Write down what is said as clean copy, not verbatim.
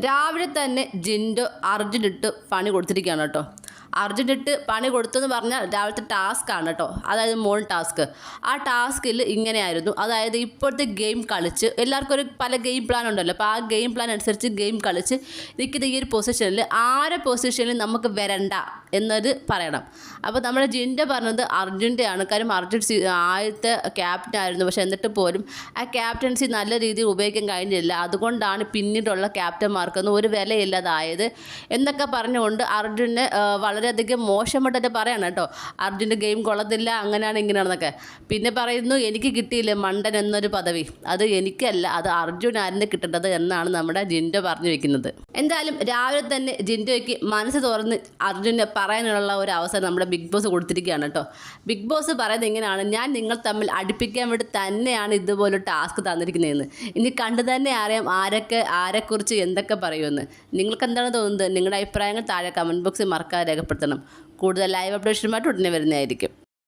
രാവിലെ തന്നെ ജിൻഡോ അർജുനിട്ട് പണി കൊടുത്തിരിക്കുകയാണ് കേട്ടോ. അർജുനിട്ട് പണി കൊടുത്തെന്ന് പറഞ്ഞാൽ രാവിലത്തെ ടാസ്ക് ആണ് കേട്ടോ, അതായത് മോർണിംഗ് ടാസ്ക്. ആ ടാസ്കിൽ ഇങ്ങനെയായിരുന്നു, അതായത് ഇപ്പോഴത്തെ ഗെയിം കളിച്ച് എല്ലാവർക്കും ഒരു പല ഗെയിം പ്ലാൻ ഉണ്ടല്ലോ. അപ്പോൾ ആ ഗെയിം പ്ലാൻ അനുസരിച്ച് ഗെയിം കളിച്ച് നിൽക്കുന്ന ഈ ഒരു പൊസിഷനിൽ ആരെ പൊസിഷനിൽ നമുക്ക് വരണ്ട എന്നത് പറയണം. അപ്പോൾ നമ്മുടെ ജിൻഡോ പറഞ്ഞത് അർജുൻ്റെയാണ്. കാര്യം അർജുൻ ആദ്യത്തെ ക്യാപ്റ്റൻ ആയിരുന്നു, പക്ഷേ എന്നിട്ട് പോലും ആ ക്യാപ്റ്റൻസി നല്ല രീതിയിൽ ഉപയോഗിക്കാൻ കഴിഞ്ഞില്ല. അതുകൊണ്ടാണ് പിന്നീടുള്ള ക്യാപ്റ്റന്മാർക്കൊന്നും ഒരു വിലയില്ലാതായത് എന്നൊക്കെ പറഞ്ഞുകൊണ്ട് അർജുനെ വളരെയധികം മോശമായിട്ടൊക്കെ പറയണം കേട്ടോ. അർജുൻ്റെ ഗെയിം കൊള്ളത്തില്ല, അങ്ങനെയാണ് ഇങ്ങനെയാണെന്നൊക്കെ. പിന്നെ പറയുന്നു എനിക്ക് കിട്ടിയില്ലേ മണ്ടൻ എന്നൊരു പദവി, അത് എനിക്കല്ല, അത് അർജുനായിരുന്നു കിട്ടേണ്ടത് എന്നാണ് നമ്മുടെ ജിൻഡോ പറഞ്ഞു വെക്കുന്നത്. എന്തായാലും രാവിലെ തന്നെ ജിൻഡോയ്ക്ക് മനസ്സ് തുറന്ന് അർജുനെ പറയാനുള്ള ഒരു അവസരം നമ്മുടെ ബിഗ് ബോസ് കൊടുത്തിരിക്കുകയാണ് കേട്ടോ. ബിഗ് ബോസ് പറയുന്നത് ഇങ്ങനെയാണ്, ഞാൻ നിങ്ങൾ തമ്മിൽ അടുപ്പിക്കാൻ വേണ്ടി തന്നെയാണ് ഇതുപോലൊരു ടാസ്ക് തന്നിരിക്കുന്നതെന്ന്. ഇനി കണ്ടു തന്നെ അറിയാം ആരെക്കുറിച്ച് എന്തൊക്കെ പറയുമെന്ന്. നിങ്ങൾക്ക് എന്താണ് തോന്നുന്നത്? നിങ്ങളുടെ അഭിപ്രായങ്ങൾ താഴെ കമൻറ്റ് ബോക്സിൽ മറക്കാതെ രേഖപ്പെടുത്തണം. കൂടുതൽ ലൈവ് അപ്ഡേഷനുമായിട്ട് ഉടനെ വരുന്നതായിരിക്കും.